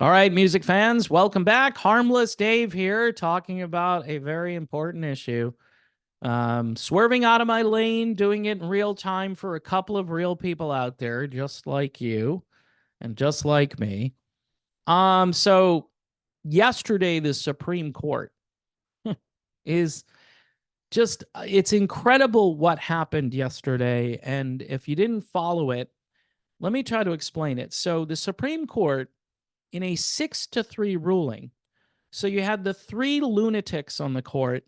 All right, music fans, welcome back. Harmless Dave here, talking about a very important issue. Swerving out of my lane, doing it in real time for a couple of real people out there, just like you and just like me. So yesterday, the Supreme Court is just, it's incredible what happened yesterday. And if you didn't follow it, let me try to explain it. So the Supreme Court, in a 6-3 ruling, so you had the three lunatics on the court,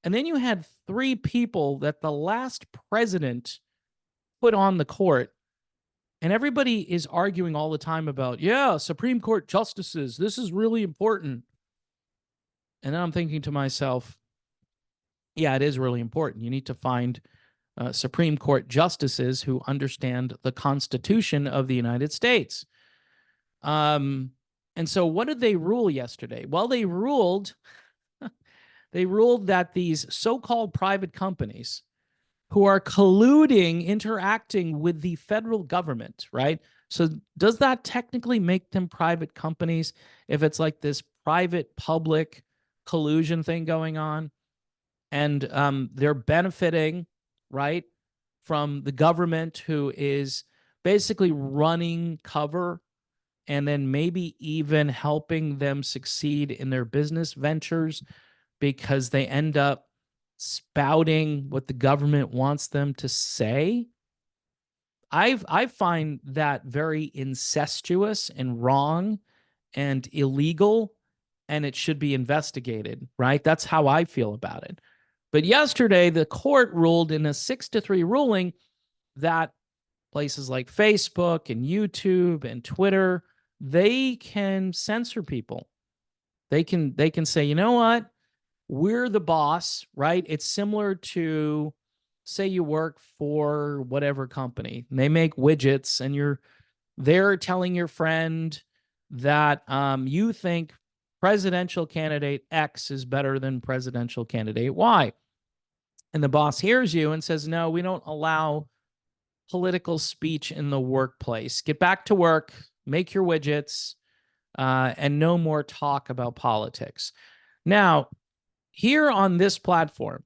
and then you had three people that the last president put on the court. And everybody is arguing all the time about, yeah, Supreme Court justices, this is really important. And then I'm thinking to myself, yeah, it is really important. You need to find Supreme Court justices who understand the Constitution of the United States. Um, and so what did they rule yesterday? Well, they ruled that these so-called private companies who are colluding, interacting with the federal government, right? So does that technically make them private companies if it's like this private public collusion thing going on, and they're benefiting, right, from the government who is basically running cover and then maybe even helping them succeed in their business ventures because they end up spouting what the government wants them to say. I find that very incestuous and wrong and illegal, and it should be investigated, right? That's how I feel about it. But yesterday, the court ruled in a 6-3 ruling that places like Facebook and YouTube and Twitter, they can censor people. They can say, you know what? We're the boss, right? It's similar to, say you work for whatever company, and they make widgets, and you're there telling your friend that you think presidential candidate X is better than presidential candidate Y. And the boss hears you and says, no, we don't allow political speech in the workplace. Get back to work, make your widgets, and no more talk about politics. Now, here on this platform,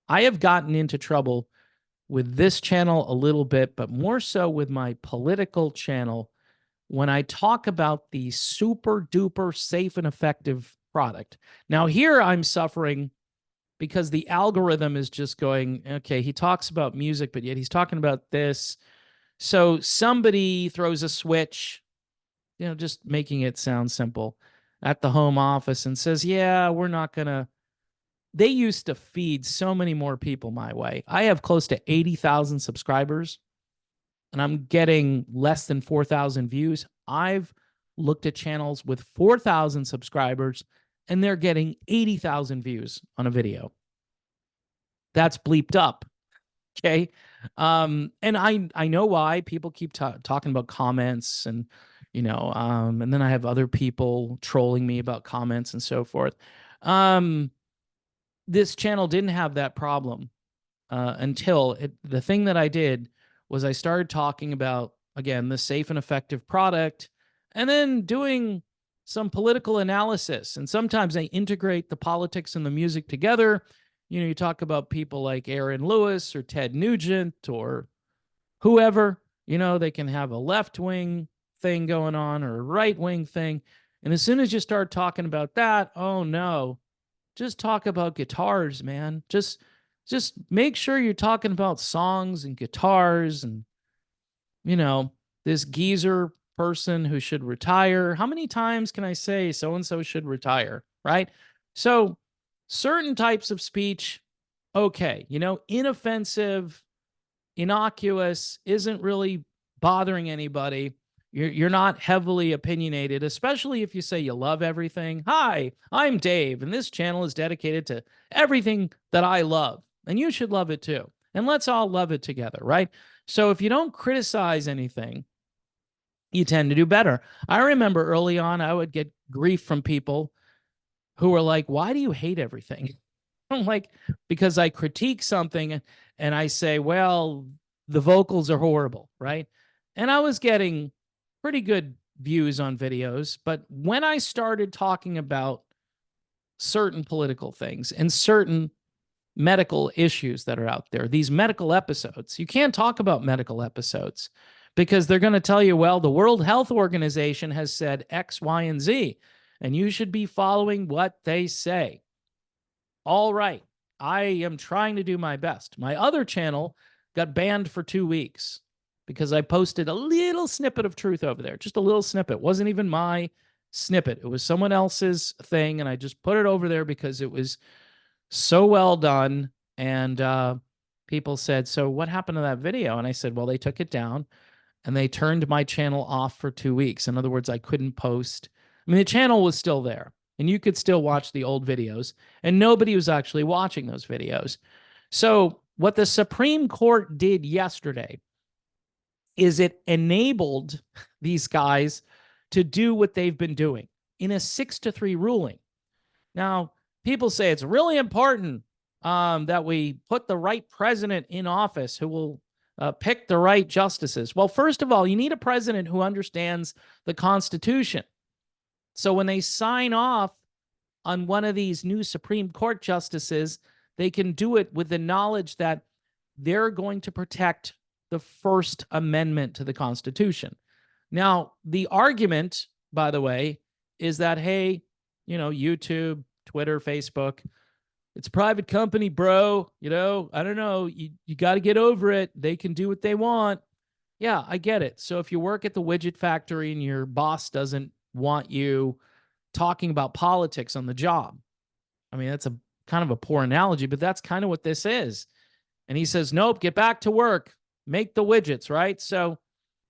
I have gotten into trouble with this channel a little bit, but more so with my political channel when I talk about the super duper safe and effective product. Now, here I'm suffering because the algorithm is just going, okay, he talks about music, but yet he's talking about this. So somebody throws a switch, just making it sound simple, at the home office and says, yeah, we're not going to. They used to feed so many more people my way. I have close to 80,000 subscribers, and I'm getting less than 4,000 views. I've looked at channels with 4,000 subscribers, and they're getting 80,000 views on a video. That's bleeped up. Okay. And I know why people keep talking about comments, and, and then I have other people trolling me about comments and so forth. This channel didn't have that problem until the thing that I did was I started talking about, again, the safe and effective product, and then doing some political analysis. And sometimes I integrate the politics and the music together. You talk about people like Aaron Lewis or Ted Nugent or whoever, they can have a left-wing thing going on or a right-wing thing. And as soon as you start talking about that, oh no, just talk about guitars, man. Just make sure you're talking about songs and guitars and, this geezer person who should retire. How many times can I say so-and-so should retire, right? So certain types of speech, okay, inoffensive, innocuous, isn't really bothering anybody. You're not heavily opinionated, especially if you say you love everything. Hi, I'm Dave, and this channel is dedicated to everything that I love, and you should love it too. And let's all love it together, right? So if you don't criticize anything, you tend to do better. I remember early on, I would get grief from people who were like, why do you hate everything? I'm like, because I critique something and I say, well, the vocals are horrible, right? And I was getting pretty good views on videos, but when I started talking about certain political things and certain medical issues that are out there, these medical episodes, you can't talk about medical episodes because they're going to tell you, well, the World Health Organization has said X, Y, and Z, and you should be following what they say. All right. I am trying to do my best. My other channel got banned for 2 weeks because I posted a little snippet of truth over there, just a little snippet. It wasn't even my snippet. It was someone else's thing, and I just put it over there because it was so well done. And people said, so what happened to that video? And I said, well, they took it down and they turned my channel off for 2 weeks. In other words, I couldn't post. I mean, the channel was still there and you could still watch the old videos, and nobody was actually watching those videos. So what the Supreme Court did yesterday is it enabled these guys to do what they've been doing in a 6-3 ruling. Now, people say it's really important that we put the right president in office who will pick the right justices. Well, first of all, you need a president who understands the Constitution. So when they sign off on one of these new Supreme Court justices, they can do it with the knowledge that they're going to protect the First Amendment to the Constitution. Now, the argument, by the way, is that, hey, YouTube, Twitter, Facebook, it's a private company, bro. I don't know. You got to get over it. They can do what they want. Yeah, I get it. So if you work at the widget factory and your boss doesn't want you talking about politics on the job, I mean, that's a kind of a poor analogy, but that's kind of what this is. And he says, nope, get back to work, make the widgets, right? So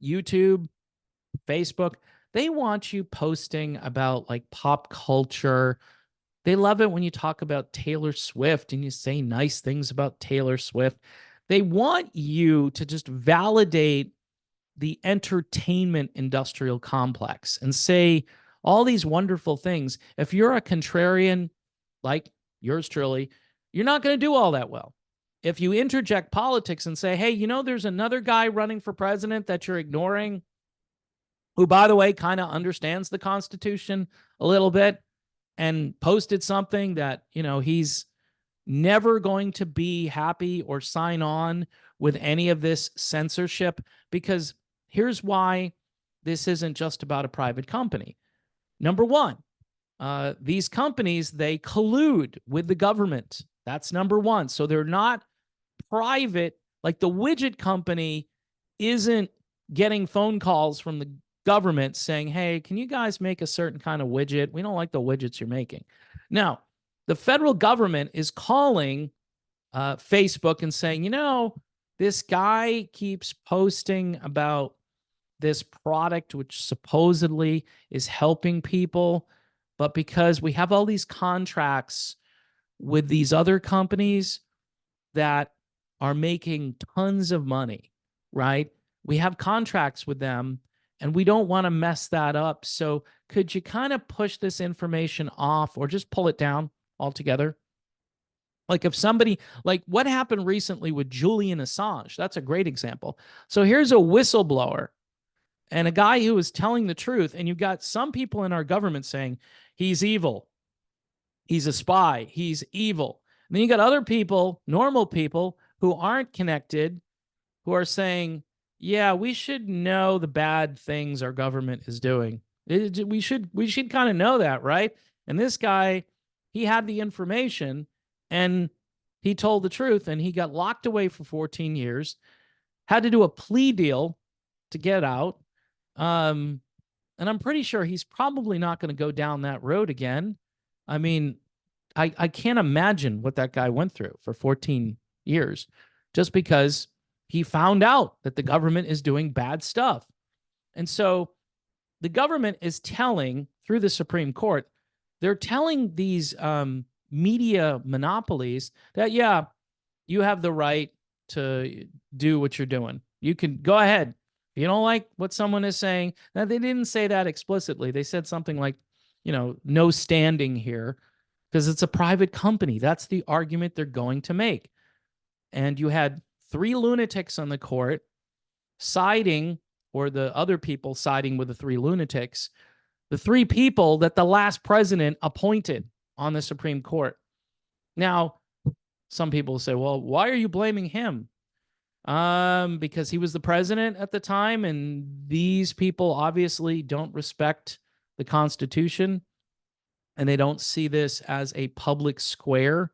YouTube, Facebook, they want you posting about like pop culture. They love it when you talk about Taylor Swift and you say nice things about Taylor Swift. They want you to just validate the entertainment industrial complex and say all these wonderful things. If you're a contrarian like yours truly, you're not going to do all that well. If you interject politics and say, hey, there's another guy running for president that you're ignoring, who, by the way, kind of understands the Constitution a little bit and posted something that, he's never going to be happy or sign on with any of this censorship, because here's why this isn't just about a private company. Number one, these companies, they collude with the government. That's number one. So they're not private. Like the widget company isn't getting phone calls from the government saying, hey, can you guys make a certain kind of widget? We don't like the widgets you're making. Now, the federal government is calling Facebook and saying, this guy keeps posting about this product, which supposedly is helping people, but because we have all these contracts with these other companies that are making tons of money, right? We have contracts with them and we don't want to mess that up. So could you kind of push this information off or just pull it down altogether? Like if somebody, like what happened recently with Julian Assange, that's a great example. So here's a whistleblower and a guy who is telling the truth. And you've got some people in our government saying he's evil. He's a spy. He's evil. And then you got other people, normal people who aren't connected, who are saying, yeah, we should know the bad things our government is doing. We should kind of know that, right? And this guy, he had the information and he told the truth, and he got locked away for 14 years, had to do a plea deal to get out. And I'm pretty sure he's probably not going to go down that road again. I mean, I can't imagine what that guy went through for 14 years just because he found out that the government is doing bad stuff. And so the government is telling, through the Supreme Court, they're telling these media monopolies that, yeah, you have the right to do what you're doing. You can go ahead. If you don't like what someone is saying, now they didn't say that explicitly. They said something like, no standing here because it's a private company. That's the argument they're going to make. And you had 3 lunatics on the court siding or the other people siding with the three lunatics, the three people that the last president appointed on the Supreme Court. Now, some people say, well, why are you blaming him? Because he was the president at the time, and these people obviously don't respect the Constitution, and they don't see this as a public square,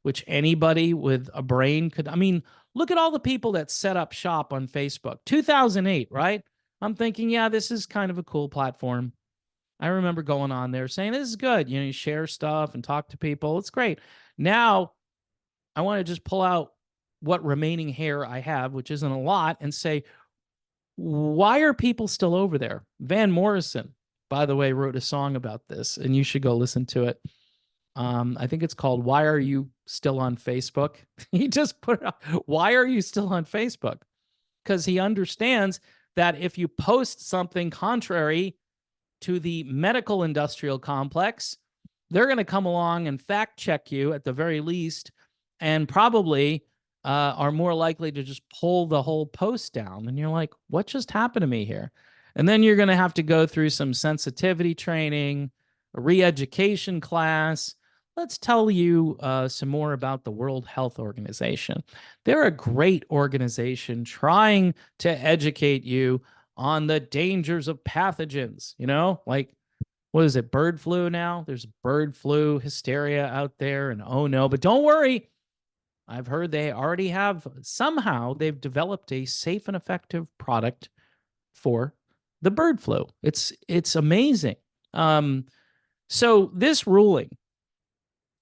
which anybody with a brain could. I mean, look at all the people that set up shop on Facebook. 2008, right? I'm thinking, yeah, this is kind of a cool platform. I remember going on there saying, this is good. You share stuff and talk to people. It's great. Now, I want to just pull out what remaining hair I have, which isn't a lot, and say, why are people still over there? Van Morrison, by the way, wrote a song about this, and you should go listen to it. I think it's called Why Are You Still on Facebook? He just put it up. Why are you still on Facebook? Because he understands that if you post something contrary to the medical industrial complex, they're going to come along and fact check you at the very least, and probably are more likely to just pull the whole post down. And you're like, what just happened to me here? And then you're going to have to go through some sensitivity training, a re-education class. Let's tell you some more about the World Health Organization. They're a great organization trying to educate you on the dangers of pathogens, like, what is it, bird flu now? There's bird flu hysteria out there, and oh no, but don't worry. I've heard they already have, somehow they've developed a safe and effective product for the bird flu. It's amazing. So this ruling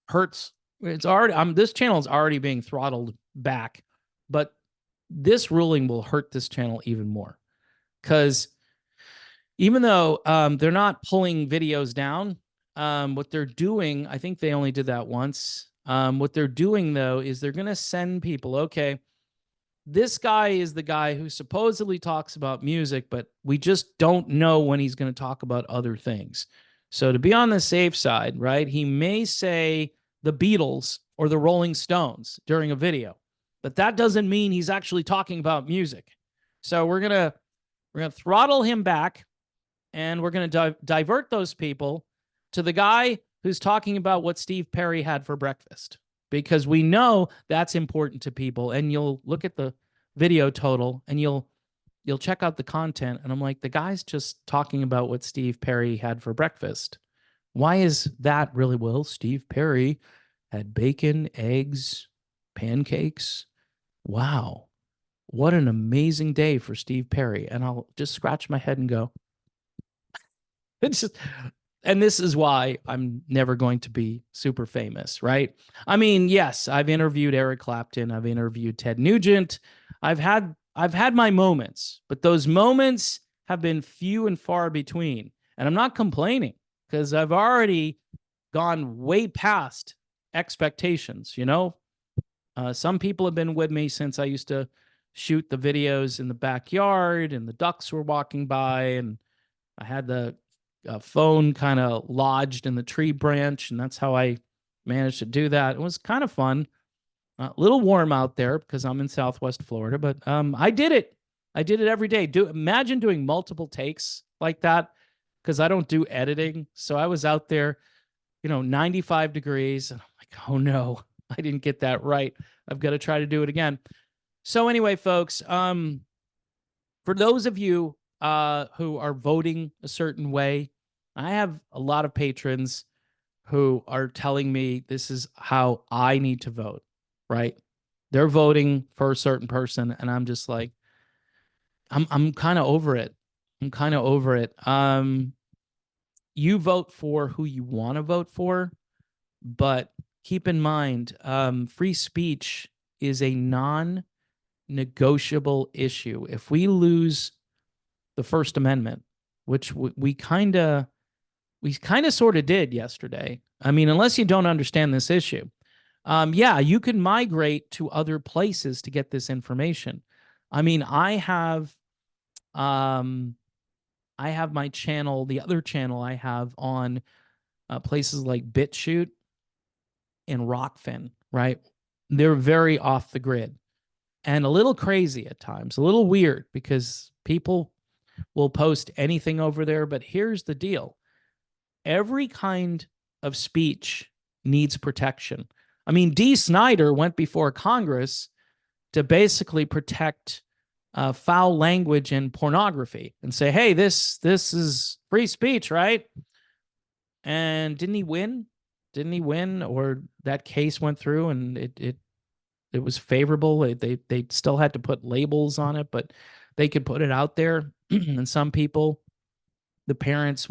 hurts. It's already, this channel is already being throttled back, but this ruling will hurt this channel even more, because even though they're not pulling videos down, what they're doing, I think they only did that once. What they're doing, though, is they're going to send people, okay, this guy is the guy who supposedly talks about music, but we just don't know when he's going to talk about other things. So to be on the safe side, right, he may say the Beatles or the Rolling Stones during a video, but that doesn't mean he's actually talking about music. So we're going to throttle him back, and we're going to divert those people to the guy who's talking about what Steve Perry had for breakfast, because we know that's important to people. And you'll look at the video total and you'll check out the content. And I'm like, the guy's just talking about what Steve Perry had for breakfast. Why is that really? Well, Steve Perry had bacon, eggs, pancakes. Wow. What an amazing day for Steve Perry. And I'll just scratch my head and go, it's just, and this is why I'm never going to be super famous, right? I mean, yes, I've interviewed Eric Clapton, I've interviewed Ted Nugent. I've had my moments, but those moments have been few and far between. And I'm not complaining, because I've already gone way past expectations, Some people have been with me since I used to shoot the videos in the backyard and the ducks were walking by, and I had the phone kind of lodged in the tree branch, and that's how I managed to do that. It was kind of fun. A little warm out there because I'm in Southwest Florida, but I did it. I did it every day. Imagine doing multiple takes like that, because I don't do editing. So I was out there, 95 degrees, and I'm like, oh no, I didn't get that right. I've got to try to do it again. So anyway, folks, for those of you who are voting a certain way, I have a lot of patrons who are telling me this is how I need to vote, right? They're voting for a certain person, and I'm just like, I'm kind of over it. I'm kind of over it. You vote for who you want to vote for, but keep in mind, free speech is a non-negotiable issue. If we lose the First Amendment, which we kind of sort of did yesterday. I mean, unless you don't understand this issue, yeah, you can migrate to other places to get this information. I mean, I have my channel, the other channel I have on places like BitChute and Rockfin, right? They're very off the grid and a little crazy at times, a little weird, because people will post anything over there. But here's the deal. Every kind of speech needs protection. I mean, Dee Snider went before Congress to basically protect foul language and pornography and say, hey, this is free speech, right? And didn't he win? Didn't he win? Or that case went through and it was favorable. They still had to put labels on it, but they could put it out there. And some people, the Parents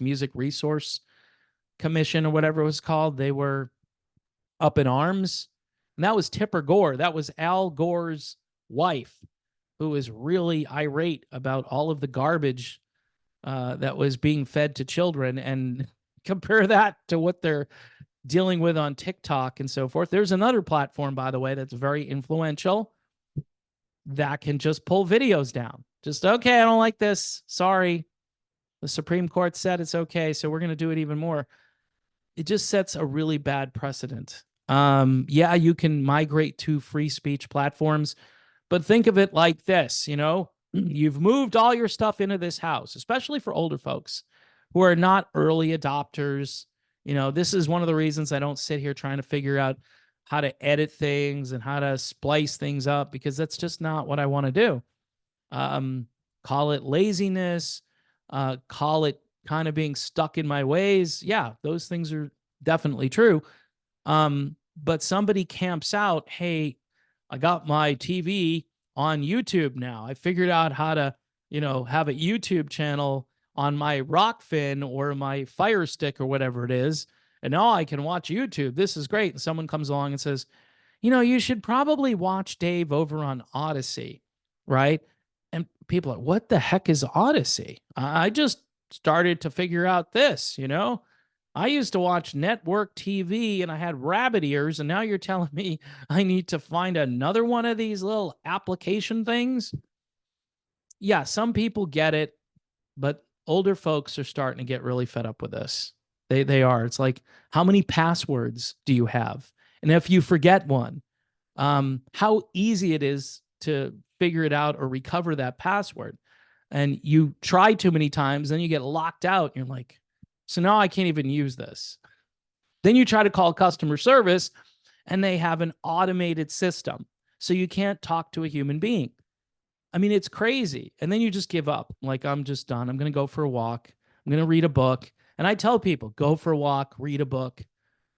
Music Resource Commission or whatever it was called, they were up in arms. And that was Tipper Gore. That was Al Gore's wife, who was really irate about all of the garbage that was being fed to children. And compare that to what they're dealing with on TikTok and so forth. There's another platform, by the way, that's very influential that can just pull videos down. Just, okay, I don't like this. Sorry. The Supreme Court said it's okay, so we're going to do it even more. It just sets a really bad precedent. Yeah, you can migrate to free speech platforms, but think of it like this, you've moved all your stuff into this house, especially for older folks who are not early adopters. This is one of the reasons I don't sit here trying to figure out how to edit things and how to splice things up, because that's just not what I want to do. Call it laziness, call it kind of being stuck in my ways. Yeah, those things are definitely true. But somebody camps out, hey, I got my TV on YouTube now. I figured out how to, have a YouTube channel on my Rockfin or my Fire Stick or whatever it is. And now I can watch YouTube. This is great. And someone comes along and says, you should probably watch Dave over on Odyssey, right? And people are like, what the heck is Odyssey? I just started to figure out this, I used to watch network TV and I had rabbit ears, and now you're telling me I need to find another one of these little application things? Yeah, some people get it, but older folks are starting to get really fed up with this. They are. It's like, how many passwords do you have? And if you forget one, how easy it is to figure it out or recover that password. And you try too many times, then you get locked out. And you're like, so now I can't even use this. Then you try to call customer service and they have an automated system. So you can't talk to a human being. I mean, it's crazy. And then you just give up. Like, I'm just done. I'm going to go for a walk. I'm going to read a book. And I tell people, go for a walk, read a book.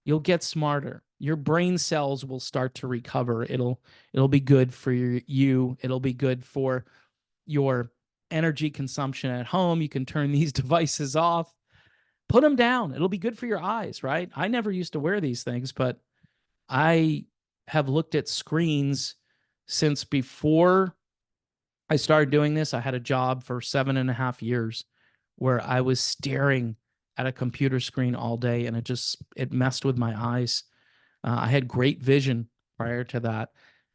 You'll get smarter. Your brain cells will start to recover. It'll be good for you. It'll be good for your energy consumption at home. You can turn these devices off. Put them down. It'll be good for your eyes, right? I never used to wear these things, but I have looked at screens since before I started doing this. I had a job for 7.5 years where I was staring at a computer screen all day, and it messed with my eyes. I had great vision prior to that.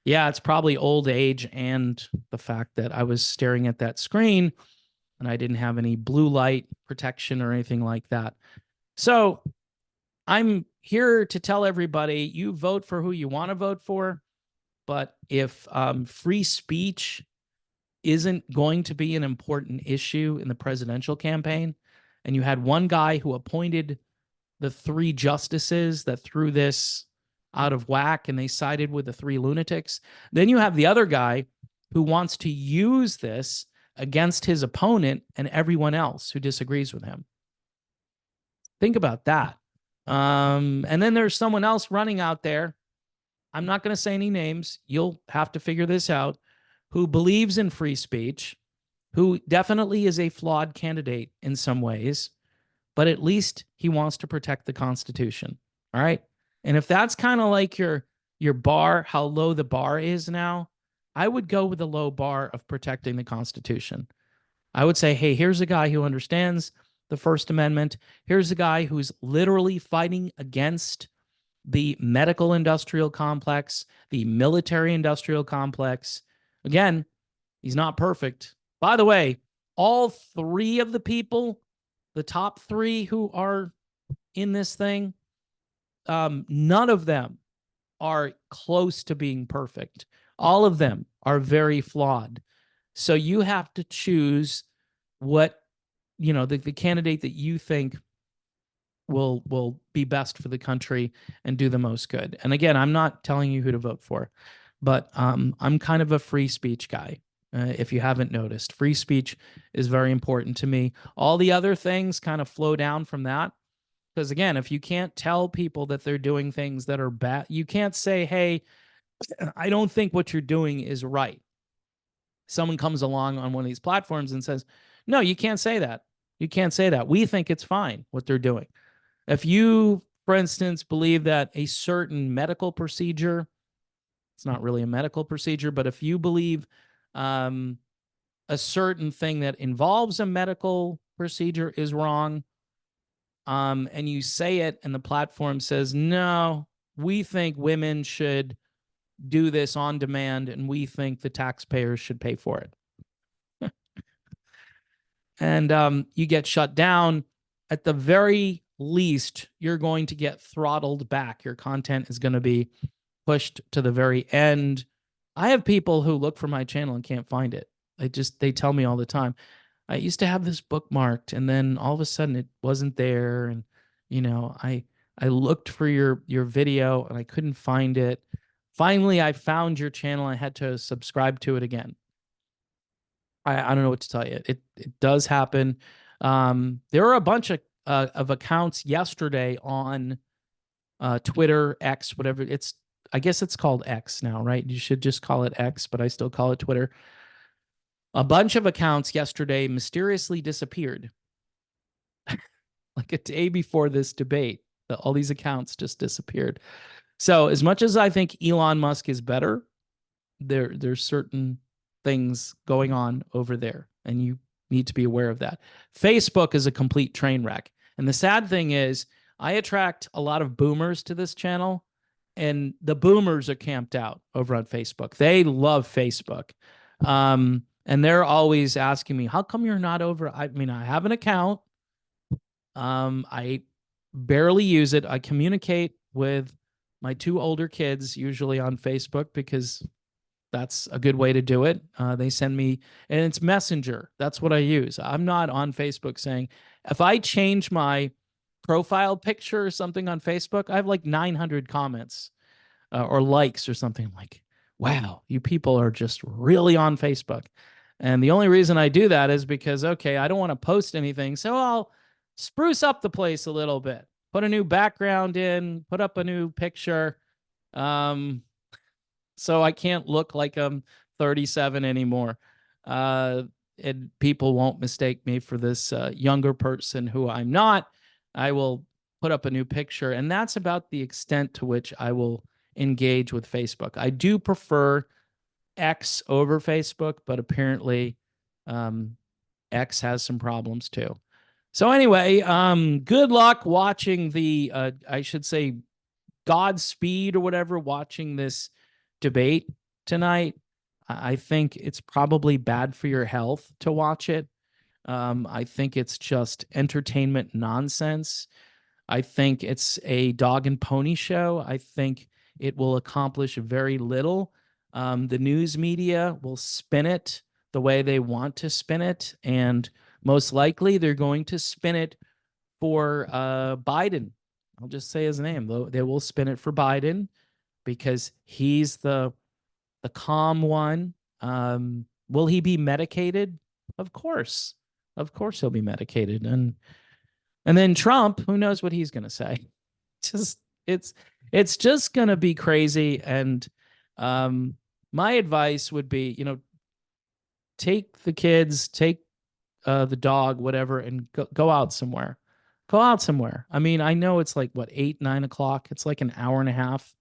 Yeah, it's probably old age and the fact that I was staring at that screen and I didn't have any blue light protection or anything like that. So I'm here to tell everybody, you vote for who you want to vote for. But if free speech isn't going to be an important issue in the presidential campaign, and you had one guy who appointed the 3 justices that threw this out of whack and they sided with the 3 lunatics, then you have the other guy who wants to use this against his opponent and everyone else who disagrees with him. Think about that. And then there's someone else running out there. I'm not going to say any names. You'll have to figure this out. Who believes in free speech, who definitely is a flawed candidate in some ways, but at least he wants to protect the Constitution. All right. And if that's kind of like your bar, how low the bar is now, I would go with the low bar of protecting the Constitution. I would say, hey, here's a guy who understands the First Amendment. Here's a guy who's literally fighting against the medical industrial complex, the military industrial complex. Again, he's not perfect. By the way, all 3 of the people, the top 3 who are in this thing, none of them are close to being perfect. All of them are very flawed. So you have to choose what, the candidate that you think will be best for the country and do the most good. And again, I'm not telling you who to vote for, but I'm kind of a free speech guy. If you haven't noticed, free speech is very important to me. All the other things kind of flow down from that. Because again, if you can't tell people that they're doing things that are bad, you can't say, hey, I don't think what you're doing is right. Someone comes along on one of these platforms and says, no, you can't say that. You can't say that. We think it's fine what they're doing. If you, for instance, believe that a certain medical procedure, it's not really a medical procedure, but if you believe a certain thing that involves a medical procedure is wrong, and you say it and the platform says, no, we think women should do this on demand and we think the taxpayers should pay for it. And you get shut down, at the very least, you're going to get throttled back. Your content is going to be pushed to the very end. I have people who look for my channel and can't find it. They tell me all the time, I used to have this bookmarked and then all of a sudden it wasn't there. And, I looked for your video and I couldn't find it. Finally, I found your channel. I had to subscribe to it again. I don't know what to tell you. It does happen. There are a bunch of accounts yesterday on Twitter, X, whatever. I guess it's called X now, right? You should just call it X, but I still call it Twitter. A bunch of accounts yesterday mysteriously disappeared. Like a day before this debate, all these accounts just disappeared. So as much as I think Elon Musk is better, there's certain things going on over there, and you need to be aware of that. Facebook is a complete train wreck. And the sad thing is, I attract a lot of boomers to this channel, and the boomers are camped out over on Facebook. They love Facebook. And they're always asking me, how come you're not over? I mean, I have an account. I barely use it. I communicate with my two older kids usually on Facebook because that's a good way to do it. They send me, and it's Messenger. That's what I use. I'm not on Facebook saying, if I change my profile picture or something on Facebook, I have like 900 comments or likes or something. I'm like, wow, you people are just really on Facebook. And the only reason I do that is because, okay, I don't want to post anything. So I'll spruce up the place a little bit, put a new background in, put up a new picture. So I can't look like I'm 37 anymore. And people won't mistake me for this younger person who I'm not. I will put up a new picture, and that's about the extent to which I will engage with Facebook. I do prefer X over Facebook, but apparently X has some problems too. So anyway, good luck watching the, I should say, Godspeed or whatever, watching this debate tonight. I think it's probably bad for your health to watch it. I think it's just entertainment nonsense. I think it's a dog and pony show. I think it will accomplish very little. The news media will spin it the way they want to spin it, and most likely they're going to spin it for Biden. I'll just say his name. They will spin it for Biden because he's the calm one. Will he be medicated? Of course. Of course he'll be medicated. And then Trump, who knows what he's going to say? It's just going to be crazy. And my advice would be, take the kids, take the dog, whatever, and go out somewhere. Go out somewhere. I mean, I know it's like, what, 8, 9 o'clock? It's like an hour and a half.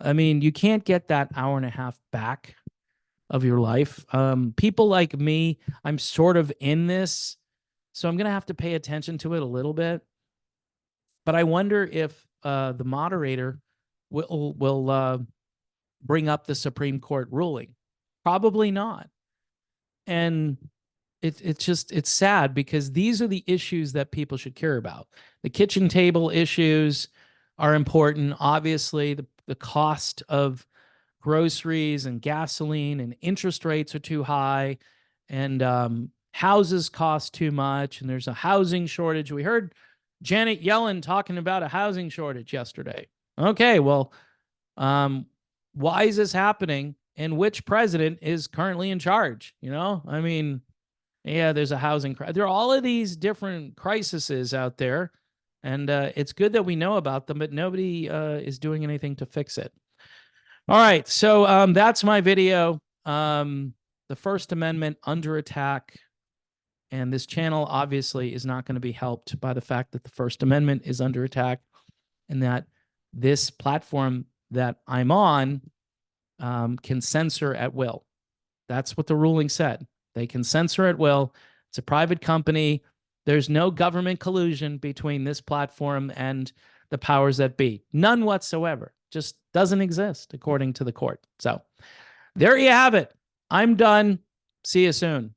I mean, you can't get that hour and a half back of your life. People like me, I'm sort of in this, so I'm going to have to pay attention to it a little bit. But I wonder if the moderator will bring up the Supreme Court ruling. Probably not. And it's sad because these are the issues that people should care about. The kitchen table issues are important. Obviously, the cost of groceries and gasoline, and interest rates are too high, and houses cost too much, and there's a housing shortage. We heard Janet Yellen talking about a housing shortage yesterday. Okay, well, why is this happening? And which president is currently in charge? I mean, yeah, there's a housing crisis. There are all of these different crises out there, and it's good that we know about them, but nobody is doing anything to fix it. All right, so that's my video. The First Amendment under attack, and this channel obviously is not going to be helped by the fact that the First Amendment is under attack, and that this platform that I'm on can censor at will. That's what the ruling said. They can censor at will. It's a private company. There's no government collusion between this platform and the powers that be. None whatsoever. Just doesn't exist according to the court. So there you have it. I'm done. See you soon.